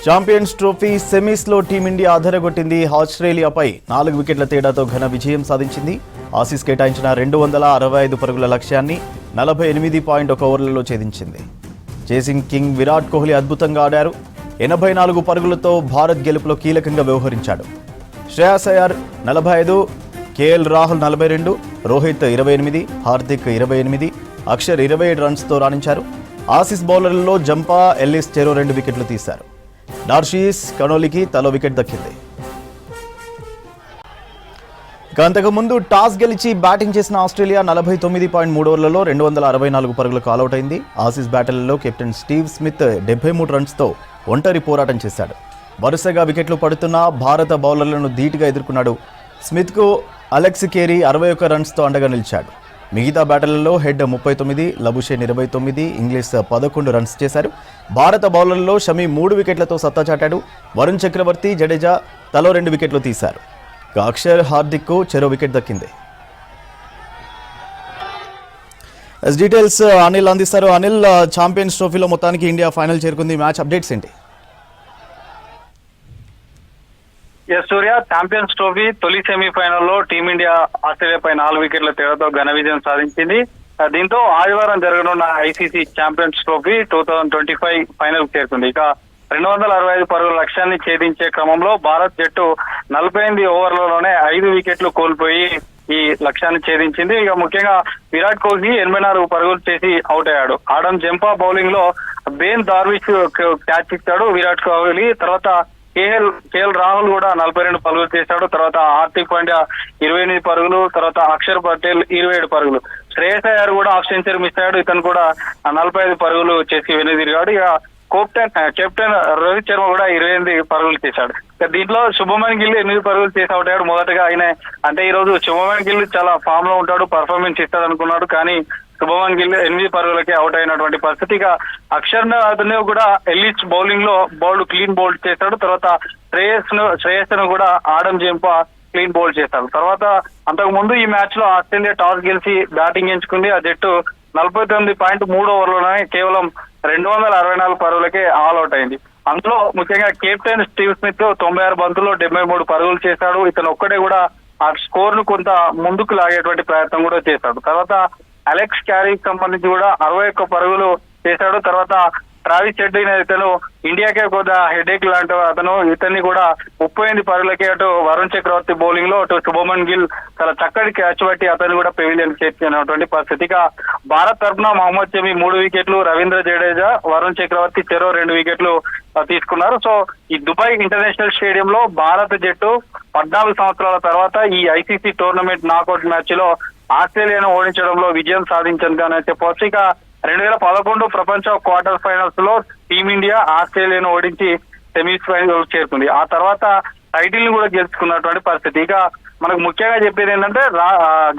Champions trophy సెమీస్లో team India అదరగొట్టింది. ఆస్ట్రేలియాపై 4 వికెట్ల తేడాతో ఘన విజయం సాధించింది. ఆసీస్ కేటాయించిన 265 పరుగుల లక్ష్యాన్ని 48.1 ఓవర్లలో ఛేదించింది. చేసింగ్ కింగ్ విరాట్ కోహ్లీ అద్భుతంగా ఆడారు. 84 పరుగులతో భారత్ గెలుపులో కీలకంగా వ్యవహరించాడు. శ్రేయాస్ అయ్యర్ 45, కేఎల్ రాహుల్ 42, రోహిత్ 28, హార్దిక్ 28, అక్షర్ 27 రన్స్తో రాణించారు. ఆసీస్ బౌలర్లలో జంపా, ఎల్లిస్ చెరో 2 వికెట్లు తీశారు. డార్షీస్, కనోలీకి తలో వికెట్ దక్కింది. అంతకుముందు టాస్ గెలిచి బ్యాటింగ్ చేసిన ఆస్ట్రేలియా 49.3 ఓవర్లలో 264 పరుగులకు ఆలౌట్ అయింది. ఆసీస్ బ్యాటర్లలో కెప్టెన్ స్టీవ్ స్మిత్ 73 రన్స్తో ఒంటరి పోరాటం చేశాడు. వరుసగా వికెట్లు పడుతున్న భారత బౌలర్లను ధీటుగా ఎదుర్కొన్నాడు. స్మిత్కు అలెక్స్ కేరీ 61 రన్స్తో అండగా నిలిచాడు. మిగతా బ్యాటర్లలో హెడ్ 39, లబుషేన్ 29, ఇంగ్లీష్ 11 రన్స్ చేశారు. భారత బౌలర్లలో షమి 3 వికెట్లతో సత్తా చాటాడు. వరుణ్ చక్రవర్తి, జడేజా తలో 2 వికెట్లు తీశారు. అక్షర్, హార్దిక్కు చెరో వికెట్ దక్కింది. డీటెయిల్స్ అనిల్ అందిస్తారు. అనిల్, ఛాంపియన్స్ ట్రోఫీలో మొత్తానికి ఇండియా ఫైనల్ చేరుకుంది. మ్యాచ్ అప్డేట్స్ ఏంటి? సూర్య, ఛాంపియన్స్ ట్రోఫీ తొలి సెమీఫైనల్లో టీమిండియా ఆస్ట్రేలియాపై 4 వికెట్ల తేడాతో ఘన విజయం సాధించింది. దీంతో ఆదివారం జరగనున్న ఐసీసీ ఛాంపియన్స్ ట్రోఫీ 2025 ఫైనల్ చేరుకుంది. ఇక 265 పరుగుల లక్ష్యాన్ని ఛేదించే క్రమంలో భారత్ జట్టు 48 ఓవర్లలోనే 5 వికెట్లు కోల్పోయి ఈ లక్ష్యాన్ని ఛేదించింది. ఇక ముఖ్యంగా విరాట్ కోహ్లీ 84 పరుగులు చేసి అవుట్ అయ్యాడు. ఆడమ్ జంపా బౌలింగ్ లో బేన్ దార్విష్ క్యాచ్ ఇచ్చాడు విరాట్ కోహ్లీ. తర్వాత కేఎల్ రాహుల్ కూడా 42 పరుగులు చేశాడు. తర్వాత హార్దిక్ పాండ్యా 28 పరుగులు, తర్వాత అక్షర్ పటేల్ 27 పరుగులు. శ్రేయస్ అయ్యర్ కూడా హాఫ్ సెంచరీ మిస్ అయ్యాడు. ఇతను కూడా 45 పరుగులు చేసి వెనుదిరిగాడు. ఇక కెప్టెన్ రోహిత్ శర్మ కూడా 28 పరుగులు చేశాడు. దీంట్లో శుభమన్ గిల్ 8 పరుగులు చేసి అవుట్ అయ్యాడు. మొదటగా ఆయన అంటే ఈ రోజు శుభమన్ గిల్ చాలా ఫామ్ లో ఉంటాడు, పర్ఫార్మెన్స్ ఇస్తాడు అనుకున్నాడు. కానీ శుభమన్ గిల్ 8 పరుగులకే అవుట్ అయినటువంటి పరిస్థితి. ఇక అక్షర్ అతను కూడా ఎల్లిస్ బౌలింగ్ లో క్లీన్ బౌల్డ్ చేశాడు. తర్వాత శ్రేయస్ ను కూడా ఆడమ్ జంపా క్లీన్ బౌల్డ్ చేశాడు. తర్వాత అంతకు ముందు ఈ మ్యాచ్ లో ఆస్ట్రేలియా టాస్ గెలిచి బ్యాటింగ్ ఎంచుకుంది. ఆ జట్టు 49.3 ఓవర్లోనే కేవలం 264 పరుగులకే ఆల్అౌట్ అయింది. అందులో ముఖ్యంగా కెప్టెన్ స్టీవ్ స్మిత్ 96 బంతుల్లో 73 పరుగులు చేశాడు. ఇతను ఒక్కడే కూడా ఆ స్కోర్ ను కొంత ముందుకు లాగేటువంటి ప్రయత్నం కూడా చేశాడు. తర్వాత అలెక్స్ క్యారీకి సంబంధించి కూడా 61 పరుగులు చేశాడు. తర్వాత ట్రావిస్ హెడ్ ఇతను ఇండియాకే కొంత హెడేక్ లాంటి అతను, ఇతన్ని కూడా 38 పరుగులకే అటు వరుణ్ చక్రవర్తి బౌలింగ్ లో అటు శుభమన్ గిల్ చాలా చక్కటి క్యాచ్ పట్టి అతను కూడా పెవిలియన్ చేసినటువంటి పరిస్థితి. ఇక భారత్ తరఫున మహమ్మద్ షమి 3 వికెట్లు, రవీంద్ర జడేజా, వరుణ్ చక్రవర్తి చెరో 2 వికెట్లు తీసుకున్నారు. సో ఈ దుబాయ్ ఇంటర్నేషనల్ స్టేడియం లో భారత జట్టు 14 సంవత్సరాల తర్వాత ఈ ఐసీసీ టోర్నమెంట్ నాకౌట్ మ్యాచ్ లో ఆస్ట్రేలియాను ఓడించడంలో విజయం సాధించిందని చెప్పవచ్చు. ఇక 2011 ప్రపంచ క్వార్టర్ ఫైనల్స్ లో టీమిండియా ఆస్ట్రేలియాను ఓడించి సెమీస్ ఫైనల్ చేరుకుంది. ఆ తర్వాత టైటిల్ ని కూడా గెలుచుకున్నటువంటి పరిస్థితి. ఇక మనకు ముఖ్యంగా చెప్పేది ఏంటంటే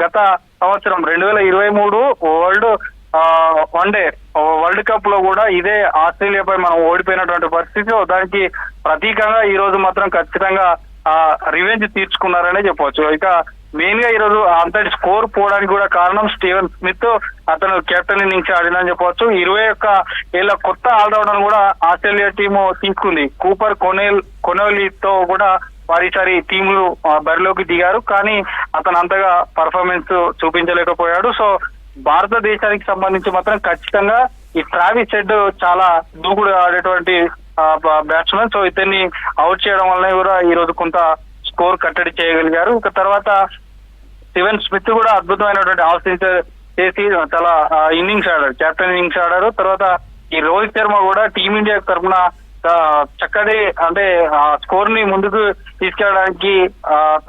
గత సంవత్సరం 2023 వరల్డ్ కప్ లో కూడా ఇదే ఆస్ట్రేలియాపై మనం ఓడిపోయినటువంటి పరిస్థితి. దానికి ప్రతీకంగా ఈ రోజు మాత్రం ఖచ్చితంగా రివెంజ్ తీర్చుకున్నారనే చెప్పవచ్చు. ఇక మెయిన్ గా ఈ రోజు అంతటి స్కోర్ పోవడానికి కూడా కారణం స్టీవెన్ స్మిత్, అతను కెప్టెన్ ఇన్నింగ్స్ ఆడినని చెప్పవచ్చు. 21 ఏళ్ల కొత్త ఆల్రౌండర్ కూడా ఆస్ట్రేలియా టీము తీసుకుంది. కూపర్ కొనోలీతో కూడా వారిసారి టీములు బరిలోకి దిగారు. కానీ అతను అంతగా పర్ఫార్మెన్స్ చూపించలేకపోయాడు. సో భారతదేశానికి సంబంధించి మాత్రం ఖచ్చితంగా ఈ ట్రావిస్ హెడ్ చాలా దూకుడు ఆడేటువంటి బ్యాట్స్మెన్. సో ఇతన్ని అవుట్ చేయడం వల్ల కూడా ఈ రోజు కొంత స్కోర్ కట్టడి చేయగలిగారు. ఇక తర్వాత స్టీవెన్ స్మిత్ కూడా అద్భుతమైనటువంటి హాఫ్ సెంచరీ చేసి చాలా ఇన్నింగ్స్ ఆడారు, కెప్టెన్ ఇన్నింగ్స్ ఆడారు. తర్వాత ఈ రోహిత్ శర్మ కూడా టీమిండియా తరఫున చక్కటి అంటే స్కోర్ ని ముందుకు తీసుకెళ్ళడానికి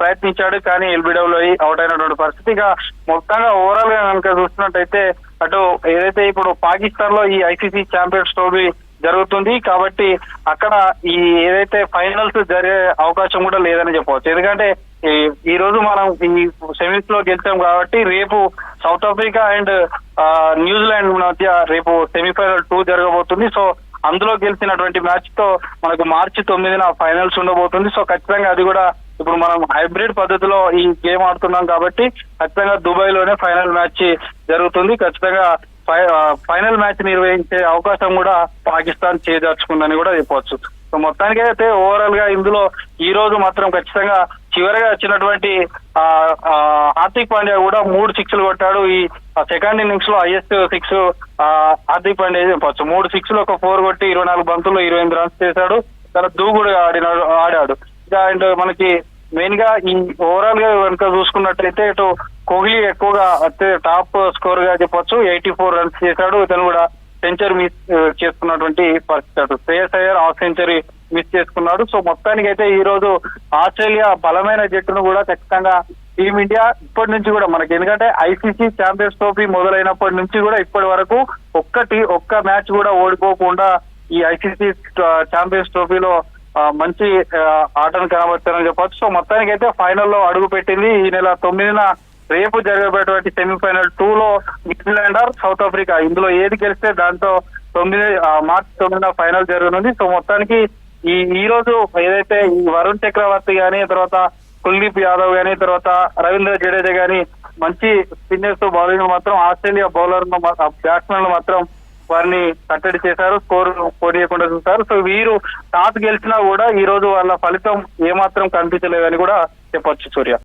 ప్రయత్నించాడు. కానీ ఎల్బిడబ్ల్యూ అవుట్ అయినటువంటి పరిస్థితి. ఇక మొత్తంగా ఓవరాల్ గా కనుక చూస్తున్నట్టయితే అటు ఏదైతే ఇప్పుడు పాకిస్తాన్ లో ఈ ఐసీసీ ఛాంపియన్స్ ట్రోఫీ జరుగుతుంది కాబట్టి అక్కడ ఈ ఏదైతే ఫైనల్స్ జరిగే అవకాశం కూడా లేదని చెప్పవచ్చు. ఎందుకంటే ఈ రోజు మనం ఈ సెమీస్ లో గెలిచాం కాబట్టి రేపు సౌత్ ఆఫ్రికా అండ్ న్యూజిలాండ్ మధ్య రేపు సెమీఫైనల్ 2 జరగబోతుంది. సో అందులో గెలిచినటువంటి మ్యాచ్ తో మనకు మార్చి 9న ఫైనల్స్ ఉండబోతుంది. సో ఖచ్చితంగా అది కూడా ఇప్పుడు మనం హైబ్రిడ్ పద్ధతిలో ఈ గేమ్ ఆడుతున్నాం కాబట్టి ఖచ్చితంగా దుబాయ్ లోనే ఫైనల్ మ్యాచ్ జరుగుతుంది. ఖచ్చితంగా ఫైనల్ మ్యాచ్ నిర్వహించే అవకాశం కూడా పాకిస్తాన్ చేజార్చుకుందని కూడా చెప్పవచ్చు. సో మొత్తానికి అయితే ఓవరాల్ గా ఇందులో ఈ రోజు మాత్రం ఖచ్చితంగా చివరిగా వచ్చినటువంటి హార్దిక్ పాండ్యా కూడా 3 సిక్స్లు కొట్టాడు. ఈ సెకండ్ ఇన్నింగ్స్ లో హైయెస్ట్ 6 హార్దిక్ పాండ్యా చెప్పవచ్చు. 3 సిక్స్లు ఒక 4 కొట్టి 24 బంతుల్లో 28 రన్స్ చేశాడు. చాలా దూకుడుగా ఆడాడు. అండ్ మనకి మెయిన్ గా ఈ ఓవరాల్ గా కనుక చూసుకున్నట్లయితే ఇటు కోహ్లీ ఎక్కువగా టాప్ స్కోర్ గా చెప్పొచ్చు. 84 రన్స్ చేశాడు. ఇతను కూడా సెంచరీ మిస్ చేసుకున్నటువంటి పరిస్థితి. Shreyas Iyer half century miss చేసుకున్నాడు. సో మొత్తానికి అయితే ఈ రోజు ఆస్ట్రేలియా బలమైన జట్టును కూడా ఖచ్చితంగా టీమిండియా ఇప్పటి నుంచి కూడా మనకి, ఎందుకంటే ఐసీసీ ఛాంపియన్స్ ట్రోఫీ మొదలైనప్పటి నుంచి కూడా ఇప్పటి వరకు ఒక్క మ్యాచ్ కూడా ఓడిపోకుండా ఈ ఐసీసీ ఛాంపియన్స్ ట్రోఫీలో మంచి ఆటను కనబర్చారని చెప్పొచ్చు. సో మొత్తానికి అయితే ఫైనల్లో అడుగు పెట్టింది. ఈ నెల 9న రేపు జరగబోయేటువంటి సెమీఫైనల్ 2లో న్యూజిలాండ్ ఆర్ సౌత్ ఆఫ్రికా, ఇందులో ఏది గెలిస్తే దాంతో మార్చి 9న ఫైనల్ జరగనుంది. సో మొత్తానికి ఈ రోజు ఏదైతే ఈ వరుణ్ చక్రవర్తి గానీ, తర్వాత కుల్దీప్ యాదవ్ గానీ, తర్వాత రవీంద్ర జడేజా గానీ మంచి స్పిన్నర్స్ బౌలింగ్ మాత్రం ఆస్ట్రేలియా బౌలర్లు బ్యాట్స్మెన్లు మాత్రం వారిని కట్టడి చేశారు, స్కోర్ పోనీయకుండా చూస్తారు. సో వీరు టాస్ గెలిచినా కూడా ఈ రోజు వాళ్ళ ఫలితం ఏమాత్రం కనిపించలేదని కూడా చెప్పొచ్చు సూర్య.